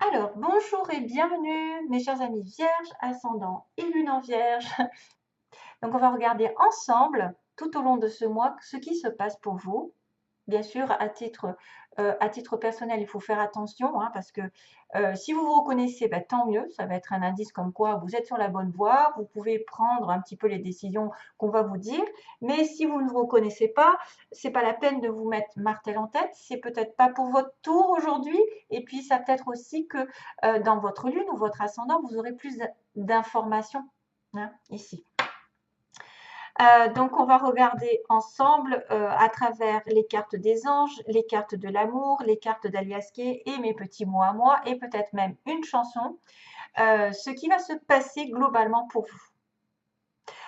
Alors, bonjour et bienvenue, mes chers amis vierges, ascendant et lune en vierge. Donc, on va regarder ensemble, tout au long de ce mois, ce qui se passe pour vous. Bien sûr, à titre personnel, il faut faire attention, hein, parce que si vous vous reconnaissez, bah, tant mieux, ça va être un indice comme quoi vous êtes sur la bonne voie, vous pouvez prendre un petit peu les décisions qu'on va vous dire. Mais si vous ne vous reconnaissez pas, c'est pas la peine de vous mettre martel en tête, c'est peut-être pas pour votre tour aujourd'hui, et puis ça peut être aussi que dans votre lune ou votre ascendant, vous aurez plus d'informations, hein, ici. Donc, on va regarder ensemble à travers les cartes des anges, les cartes de l'amour, les cartes d'Alias Kay et mes petits mots à moi, et peut-être même une chanson, ce qui va se passer globalement pour vous.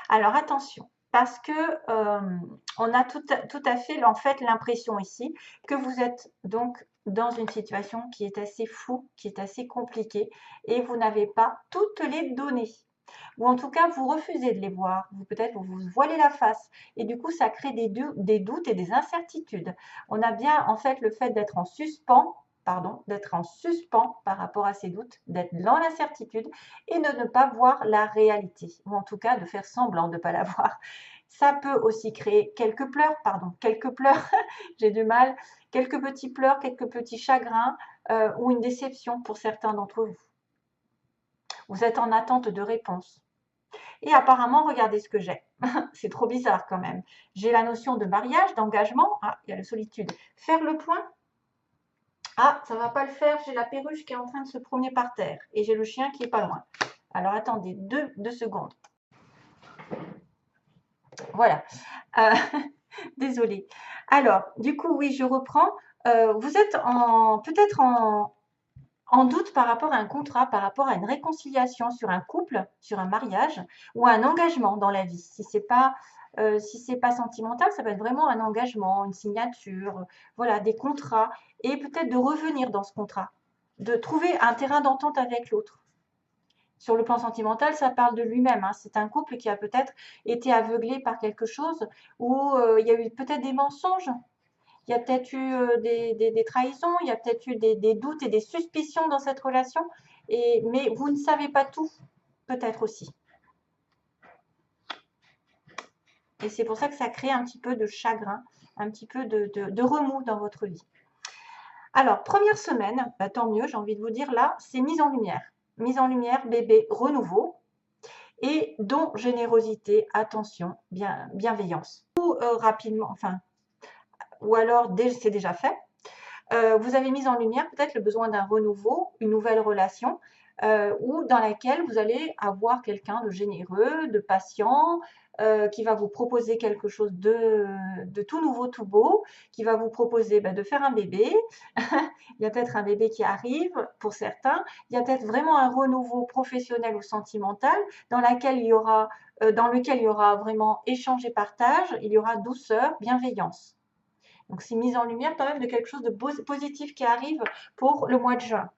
Alors, attention, parce que on a tout à fait en fait l'impression ici que vous êtes donc dans une situation qui est assez floue, qui est assez compliquée, et vous n'avez pas toutes les données. Ou en tout cas, vous refusez de les voir. Peut-être vous vous voilez la face. Et du coup, ça crée des doutes et des incertitudes. On a bien, en fait, le fait d'être en suspens, pardon, d'être en suspens par rapport à ces doutes, d'être dans l'incertitude et de ne pas voir la réalité. Ou en tout cas, de faire semblant de ne pas la voir. Ça peut aussi créer quelques pleurs, j'ai du mal, quelques petits pleurs, quelques petits chagrins ou une déception pour certains d'entre vous. Vous êtes en attente de réponses. Et apparemment, regardez ce que j'ai. C'est trop bizarre quand même. J'ai la notion de mariage, d'engagement. Ah, il y a la solitude. Faire le point. Ah, ça ne va pas le faire. J'ai la perruche qui est en train de se promener par terre. Et j'ai le chien qui est pas loin. Alors attendez, deux secondes. Voilà. Euh, désolée. Alors, du coup, oui, je reprends. Vous êtes peut-être en doute par rapport à un contrat, par rapport à une réconciliation sur un couple, sur un mariage ou un engagement dans la vie. Si c'est pas sentimental, ça va être vraiment un engagement, une signature, voilà, des contrats et peut-être de revenir dans ce contrat, de trouver un terrain d'entente avec l'autre. Sur le plan sentimental, ça parle de lui-même, hein. C'est un couple qui a peut-être été aveuglé par quelque chose ou il y a eu peut-être des mensonges, il y a peut-être eu des trahisons, il y a peut-être eu des doutes et des suspicions dans cette relation, mais vous ne savez pas tout, peut-être aussi. Et c'est pour ça que ça crée un petit peu de chagrin, un petit peu de remous dans votre vie. Alors, première semaine, bah, tant mieux, j'ai envie de vous dire, là, c'est mise en lumière. Mise en lumière, bébé, renouveau, et don, générosité, attention, bienveillance. Ou rapidement, enfin, ou alors c'est déjà fait. Vous avez mis en lumière peut-être le besoin d'un renouveau, une nouvelle relation, ou dans laquelle vous allez avoir quelqu'un de généreux, de patient, qui va vous proposer quelque chose de tout nouveau, tout beau, qui va vous proposer de faire un bébé. Il y a peut-être un bébé qui arrive pour certains. Il y a peut-être vraiment un renouveau professionnel ou sentimental dans lequel il y aura vraiment échange et partage, il y aura douceur, bienveillance. Donc, c'est mise en lumière quand même de quelque chose de positif qui arrive pour le mois de juin.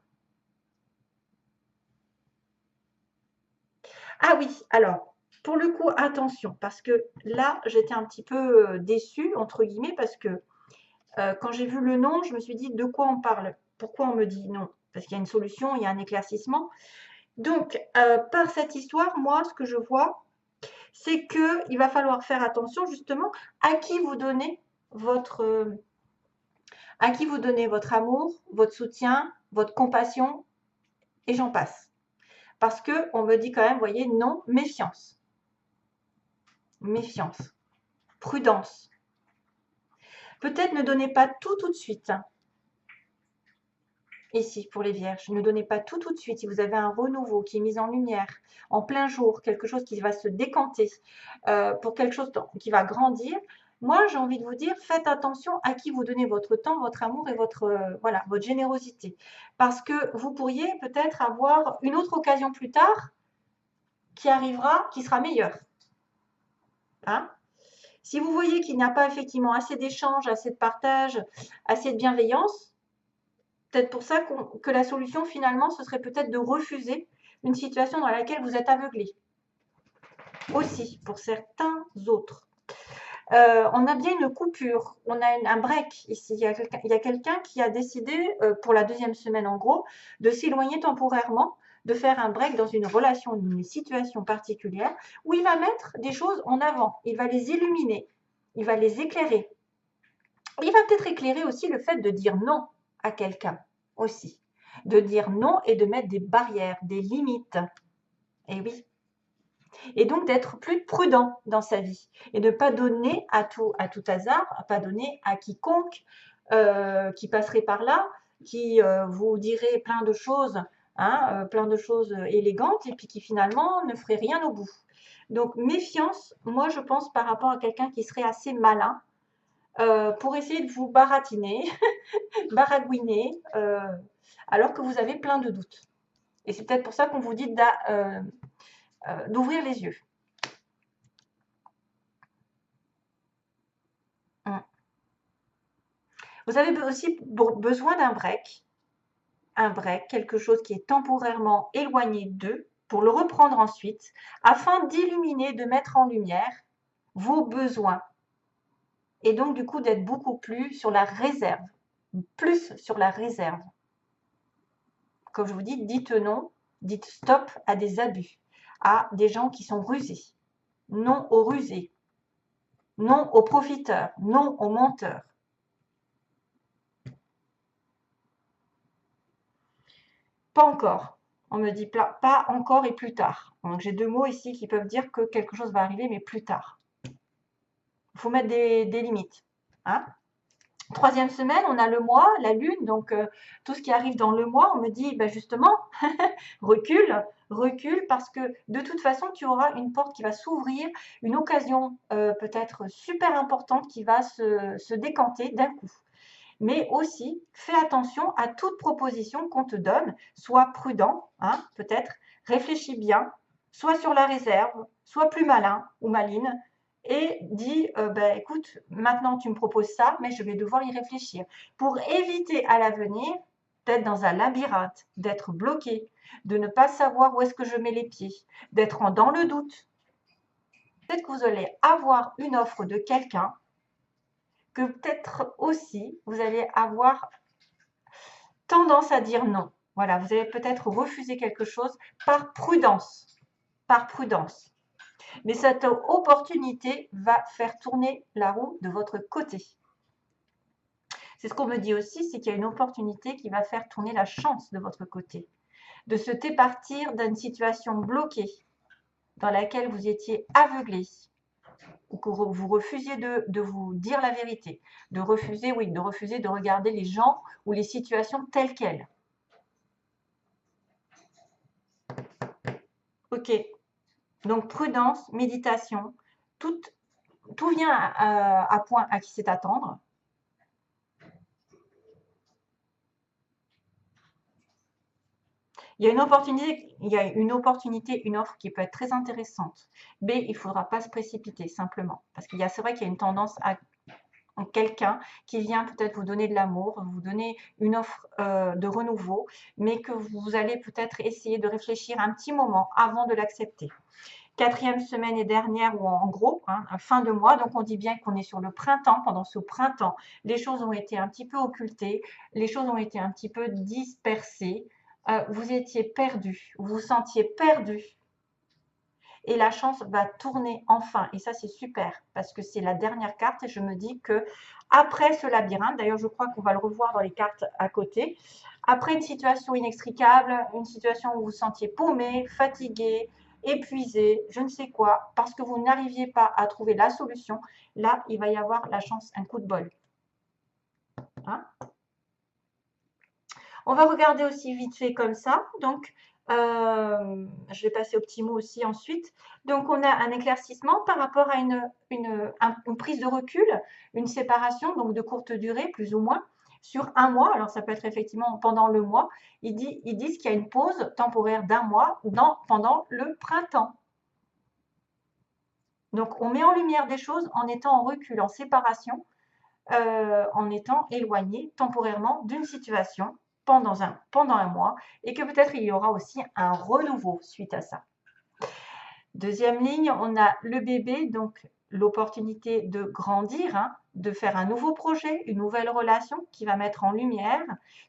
Ah oui, alors, pour le coup, attention, parce que là, j'étais un petit peu déçue, entre guillemets, parce que quand j'ai vu le nom, je me suis dit de quoi on parle? Pourquoi on me dit non? Parce qu'il y a une solution, il y a un éclaircissement. Donc, par cette histoire, moi, ce que je vois, c'est qu'il va falloir faire attention justement à qui vous donnez votre, à qui vous donnez votre amour, votre soutien, votre compassion, et j'en passe. Parce que on me dit quand même, vous voyez, non, méfiance. Méfiance. Prudence. Peut-être ne donnez pas tout de suite. Ici, pour les vierges, ne donnez pas tout de suite. Si vous avez un renouveau qui est mis en lumière, en plein jour, quelque chose qui va se décanter, pour quelque chose qui va grandir, moi, j'ai envie de vous dire, faites attention à qui vous donnez votre temps, votre amour et voilà, votre générosité. Parce que vous pourriez peut-être avoir une autre occasion plus tard qui arrivera, qui sera meilleure. Hein? Si vous voyez qu'il n'y a pas effectivement assez d'échanges, assez de partage, assez de bienveillance, peut-être pour ça que la solution finalement, ce serait peut-être de refuser une situation dans laquelle vous êtes aveuglé. Aussi, pour certains autres. On a bien une coupure, on a un break ici. Il y a quelqu'un qui a décidé, pour la deuxième semaine en gros, de s'éloigner temporairement, de faire un break dans une relation, une situation particulière, où il va mettre des choses en avant, il va les illuminer, il va les éclairer. Il va peut-être éclairer aussi le fait de dire non à quelqu'un aussi, de dire non et de mettre des barrières, des limites. Et oui. Et donc d'être plus prudent dans sa vie et de ne pas donner à tout hasard, pas donner à quiconque qui passerait par là, qui vous dirait plein de choses, hein, plein de choses élégantes et puis qui finalement ne ferait rien au bout. Donc méfiance, moi je pense par rapport à quelqu'un qui serait assez malin pour essayer de vous baratiner, baragouiner, alors que vous avez plein de doutes. Et c'est peut-être pour ça qu'on vous dit d'ouvrir les yeux. Vous avez aussi besoin d'un break, quelque chose qui est temporairement éloigné d'eux, pour le reprendre ensuite, afin d'illuminer, de mettre en lumière vos besoins. Et donc, du coup, d'être beaucoup plus sur la réserve, plus sur la réserve. Comme je vous dis, dites non, dites stop à des abus, à des gens qui sont rusés. Non aux rusés, non aux profiteurs, non aux menteurs. Pas encore. On me dit pas encore et plus tard. Donc j'ai deux mots ici qui peuvent dire que quelque chose va arriver, mais plus tard. Il faut mettre des limites. Hein. Troisième semaine, on a le mois, la lune, donc tout ce qui arrive dans le mois, on me dit ben justement, recule, parce que de toute façon, tu auras une porte qui va s'ouvrir, une occasion peut-être super importante qui va se décanter d'un coup. Mais aussi, fais attention à toute proposition qu'on te donne, sois prudent, hein, peut-être, réfléchis bien, sois sur la réserve, sois plus malin ou maline, et dis, ben, écoute, maintenant tu me proposes ça, mais je vais devoir y réfléchir. Pour éviter à l'avenir d'être dans un labyrinthe, d'être bloqué, de ne pas savoir où est-ce que je mets les pieds, d'être dans le doute. Peut-être que vous allez avoir une offre de quelqu'un que peut-être aussi vous allez avoir tendance à dire non. Voilà, vous allez peut-être refuser quelque chose par prudence. Par prudence. Mais cette opportunité va faire tourner la roue de votre côté. C'est ce qu'on me dit aussi, c'est qu'il y a une opportunité qui va faire tourner la chance de votre côté. De se départir d'une situation bloquée dans laquelle vous étiez aveuglé ou que vous refusiez de vous dire la vérité, de refuser de regarder les gens ou les situations telles quelles. Ok, donc prudence, méditation, tout vient à point à qui sait attendre. Il y a une opportunité, une offre qui peut être très intéressante, mais il ne faudra pas se précipiter simplement. Parce c'est vrai qu'il y a une tendance à quelqu'un qui vient peut-être vous donner de l'amour, vous donner une offre de renouveau, mais que vous allez peut-être essayer de réfléchir un petit moment avant de l'accepter. Quatrième semaine et dernière, ou en gros, hein, fin de mois, donc on dit bien qu'on est sur le printemps. Pendant ce printemps, les choses ont été un petit peu occultées, les choses ont été un petit peu dispersées, vous étiez perdu, vous vous sentiez perdu. Et la chance va tourner enfin. Et ça, c'est super parce que c'est la dernière carte. Et je me dis que après ce labyrinthe, d'ailleurs, je crois qu'on va le revoir dans les cartes à côté. Après une situation inextricable, une situation où vous vous sentiez paumé, fatigué, épuisé, je ne sais quoi, parce que vous n'arriviez pas à trouver la solution, là, il va y avoir la chance, un coup de bol. Hein? On va regarder aussi vite fait comme ça. Donc, je vais passer au petit mot aussi ensuite. Donc, on a un éclaircissement par rapport à une prise de recul, une séparation, donc de courte durée, plus ou moins, sur un mois. Alors, ça peut être effectivement pendant le mois. Ils disent qu'il y a une pause temporaire d'un mois pendant le printemps. Donc, on met en lumière des choses en étant en recul, en séparation, en étant éloigné temporairement d'une situation pendant un mois et que peut-être il y aura aussi un renouveau suite à ça. Deuxième ligne, on a le bébé, donc l'opportunité de grandir, hein, de faire un nouveau projet, une nouvelle relation qui va mettre en lumière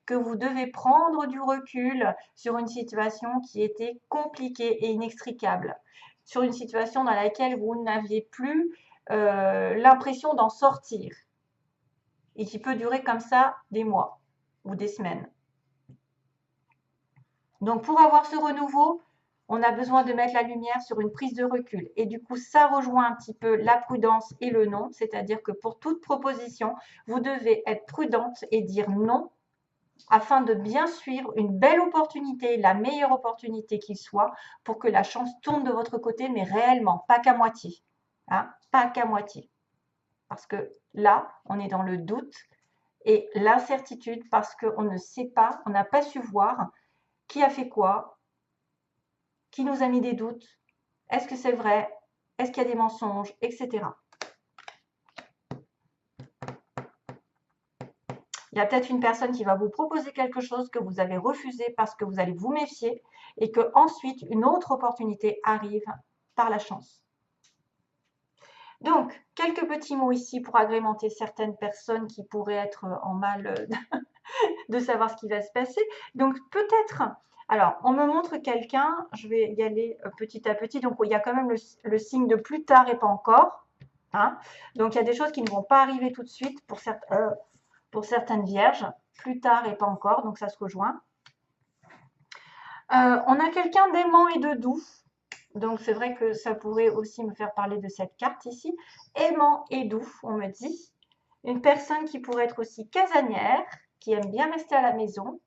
que vous devez prendre du recul sur une situation qui était compliquée et inextricable, sur une situation dans laquelle vous n'aviez plus l'impression d'en sortir et qui peut durer comme ça des mois ou des semaines. Donc pour avoir ce renouveau, on a besoin de mettre la lumière sur une prise de recul. Et du coup, ça rejoint un petit peu la prudence et le non, c'est-à-dire que pour toute proposition, vous devez être prudente et dire non afin de bien suivre une belle opportunité, la meilleure opportunité qu'il soit, pour que la chance tourne de votre côté, mais réellement, pas qu'à moitié. Hein, pas qu'à moitié. Parce que là, on est dans le doute et l'incertitude parce qu'on ne sait pas, on n'a pas su voir qui a fait quoi, qui nous a mis des doutes, est-ce que c'est vrai, est-ce qu'il y a des mensonges, etc. Il y a peut-être une personne qui va vous proposer quelque chose que vous avez refusé parce que vous allez vous méfier et que ensuite une autre opportunité arrive par la chance. Donc, quelques petits mots ici pour agrémenter certaines personnes qui pourraient être en mal de savoir ce qui va se passer. Donc, peut-être, alors, on me montre quelqu'un, je vais y aller petit à petit. Donc, il y a quand même le signe de plus tard et pas encore. Hein. Donc, il y a des choses qui ne vont pas arriver tout de suite pour certaines vierges, plus tard et pas encore, donc ça se rejoint. On a quelqu'un d'aimant et de doux. Donc, c'est vrai que ça pourrait aussi me faire parler de cette carte ici. Aimant et doux, on me dit. Une personne qui pourrait être aussi casanière, qui aime bien rester à la maison.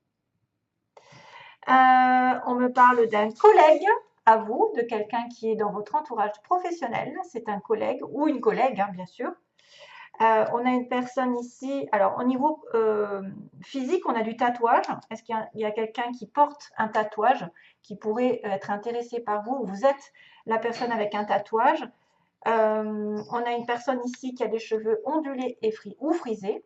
On me parle d'un collègue à vous, de quelqu'un qui est dans votre entourage professionnel. C'est un collègue ou une collègue, hein, bien sûr. On a une personne ici, alors au niveau physique, on a du tatouage. Est-ce qu'il y a quelqu'un qui porte un tatouage qui pourrait être intéressé par vous? Vous êtes la personne avec un tatouage. On a une personne ici qui a des cheveux ondulés et ou frisés.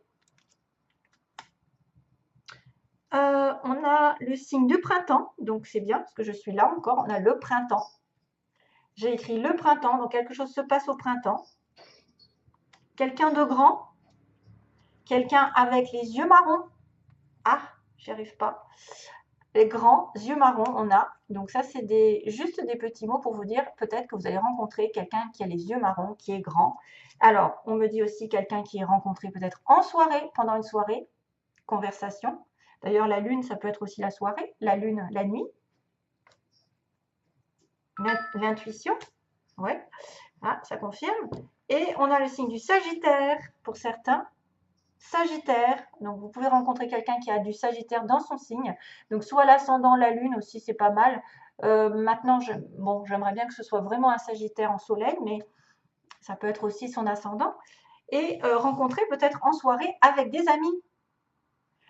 On a le signe du printemps, donc c'est bien parce que je suis là encore. On a le printemps. J'ai écrit le printemps, donc quelque chose se passe au printemps. Quelqu'un de grand, quelqu'un avec les yeux marrons. Ah, j'y arrive pas. Les grands yeux marrons, on a. Donc ça, c'est juste des petits mots pour vous dire peut-être que vous allez rencontrer quelqu'un qui a les yeux marrons, qui est grand. Alors, on me dit aussi quelqu'un qui est rencontré peut-être en soirée, pendant une soirée, conversation. D'ailleurs, la lune, ça peut être aussi la soirée, la lune, la nuit. L'intuition, ouais, ah, ça confirme. Et on a le signe du Sagittaire pour certains. Sagittaire, donc vous pouvez rencontrer quelqu'un qui a du Sagittaire dans son signe. Donc soit l'ascendant, la lune aussi, c'est pas mal. Maintenant, j'aimerais bien que ce soit vraiment un Sagittaire en soleil, mais ça peut être aussi son ascendant. Et rencontrer peut-être en soirée avec des amis.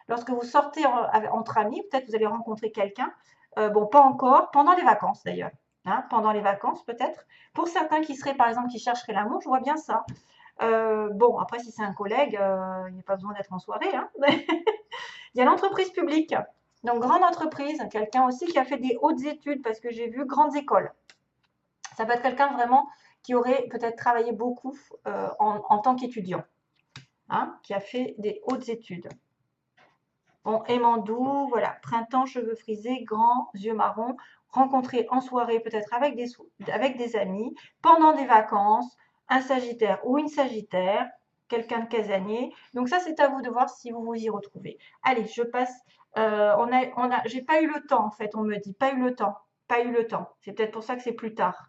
Lorsque vous sortez entre amis, peut-être vous allez rencontrer quelqu'un. Bon, pas encore, pendant les vacances d'ailleurs. Hein, pendant les vacances peut-être. Pour certains qui seraient, par exemple, qui chercheraient l'amour, je vois bien ça. Bon, après, si c'est un collègue, il n'y a pas besoin d'être en soirée. Hein. Il y a l'entreprise publique. Donc, grande entreprise, quelqu'un aussi qui a fait des hautes études, parce que j'ai vu grandes écoles. Ça peut être quelqu'un vraiment qui aurait peut-être travaillé beaucoup en tant qu'étudiant, hein, qui a fait des hautes études. Bon, aimant doux, voilà, printemps, cheveux frisés, grands, yeux marrons, rencontré en soirée peut-être avec des amis, pendant des vacances, un Sagittaire ou une Sagittaire, quelqu'un de casanier. Donc ça, c'est à vous de voir si vous vous y retrouvez. Allez, je passe. J'ai pas eu le temps, en fait, on me dit, pas eu le temps, pas eu le temps. C'est peut-être pour ça que c'est plus tard.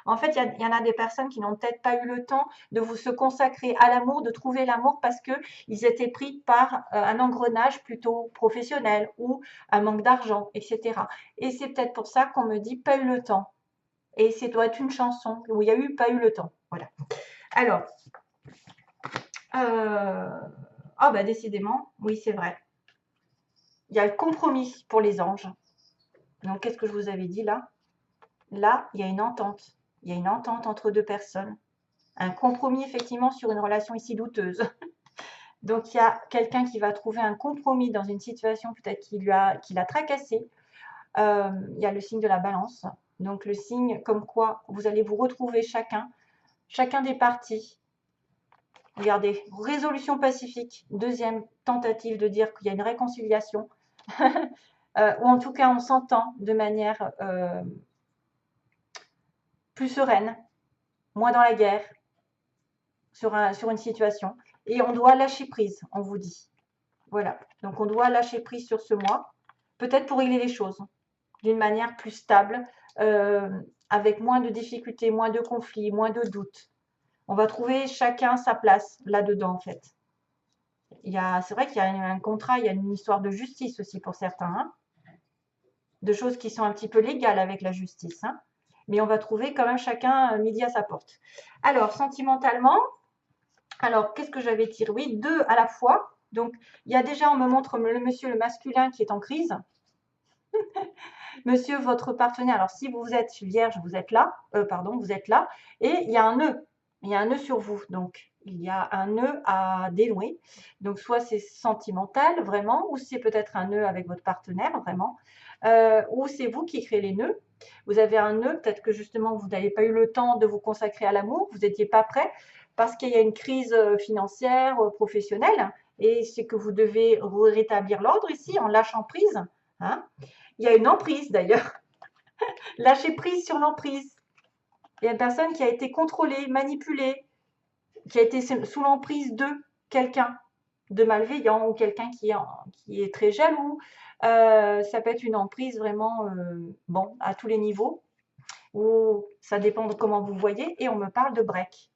En fait, il y en a des personnes qui n'ont peut-être pas eu le temps de se consacrer à l'amour, de trouver l'amour parce qu'ils étaient pris par un engrenage plutôt professionnel ou un manque d'argent, etc. Et c'est peut-être pour ça qu'on me dit pas eu le temps. Et c'est doit être une chanson où il y a eu pas eu le temps. Voilà. Alors, bah décidément, oui, c'est vrai. Il y a le compromis pour les anges. Donc, qu'est-ce que je vous avais dit là? Là, il y a une entente. Il y a une entente entre deux personnes. Un compromis effectivement sur une relation ici douteuse. Donc il y a quelqu'un qui va trouver un compromis dans une situation peut-être qui l'a tracassé. Il y a le signe de la balance. Donc le signe comme quoi vous allez vous retrouver chacun chacun des partis. Regardez, résolution pacifique, deuxième tentative de dire qu'il y a une réconciliation, ou en tout cas on s'entend de manière plus sereine, moins dans la guerre, sur une situation. Et on doit lâcher prise, on vous dit. Voilà, donc on doit lâcher prise sur ce mois, peut-être pour régler les choses d'une manière plus stable, avec moins de difficultés, moins de conflits, moins de doutes. On va trouver chacun sa place là-dedans, en fait. C'est vrai qu'il y a un contrat, il y a une histoire de justice aussi pour certains, hein, de choses qui sont un petit peu légales avec la justice. Hein, mais on va trouver quand même chacun midi à sa porte. Alors, sentimentalement, alors qu'est-ce que j'avais tiré? Oui, deux à la fois. Donc, il y a déjà, on me montre le monsieur, le masculin qui est en crise. Monsieur, votre partenaire, alors si vous êtes vierge, vous êtes là, vous êtes là, et il y a un nœud. Il y a un nœud sur vous, donc il y a un nœud à dénouer. Donc soit c'est sentimental vraiment, ou c'est peut-être un nœud avec votre partenaire vraiment, ou c'est vous qui créez les nœuds. Vous avez un nœud, peut-être que justement vous n'avez pas eu le temps de vous consacrer à l'amour, vous n'étiez pas prêt, parce qu'il y a une crise financière, professionnelle, et c'est que vous devez rétablir l'ordre ici en lâchant prise. Hein. Il y a une emprise d'ailleurs. Lâcher prise sur l'emprise. Il y a une personne qui a été contrôlée, manipulée, qui a été sous l'emprise de quelqu'un de malveillant ou quelqu'un qui est très jaloux. Ça peut être une emprise vraiment, bon, à tous les niveaux, ou ça dépend de comment vous voyez. Et on me parle de break.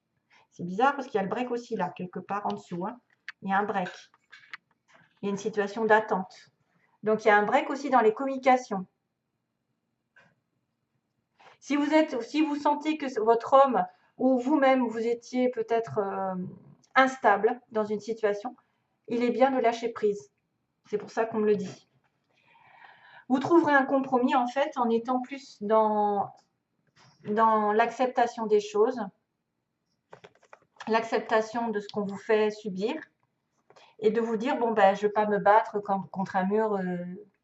C'est bizarre parce qu'il y a le break aussi là, quelque part en dessous. Hein. Il y a un break. Il y a une situation d'attente. Donc il y a un break aussi dans les communications. Si vous sentez que votre homme ou vous-même, vous étiez peut-être instable dans une situation, il est bien de lâcher prise. C'est pour ça qu'on me le dit. Vous trouverez un compromis en fait en étant plus dans l'acceptation des choses, l'acceptation de ce qu'on vous fait subir et de vous dire, bon, ben, je ne vais pas me battre contre un mur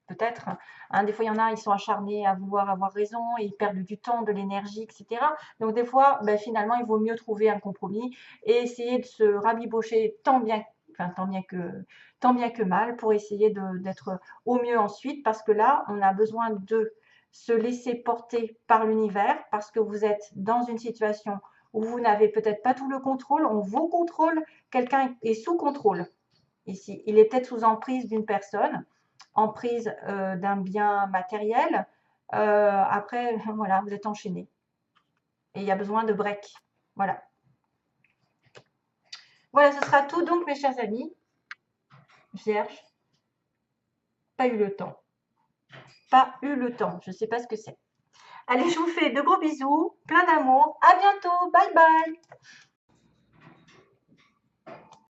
peut-être. Hein, des fois, il y en a, ils sont acharnés à vouloir avoir raison, et ils perdent du temps, de l'énergie, etc. Donc, des fois, ben, finalement, il vaut mieux trouver un compromis et essayer de se rabibocher tant bien que mal pour essayer d'être au mieux ensuite, parce que là, on a besoin de se laisser porter par l'univers, parce que vous êtes dans une situation où vous n'avez peut-être pas tout le contrôle, on vous contrôle, quelqu'un est sous contrôle. Ici, il est peut-être sous emprise d'une personne, emprise d'un bien matériel. Après, voilà, vous êtes enchaîné. Et il y a besoin de break. Voilà. Voilà, ce sera tout donc, mes chers amis. Vierge, pas eu le temps. Pas eu le temps. Je ne sais pas ce que c'est. Allez, je vous fais de gros bisous, plein d'amour. À bientôt. Bye bye.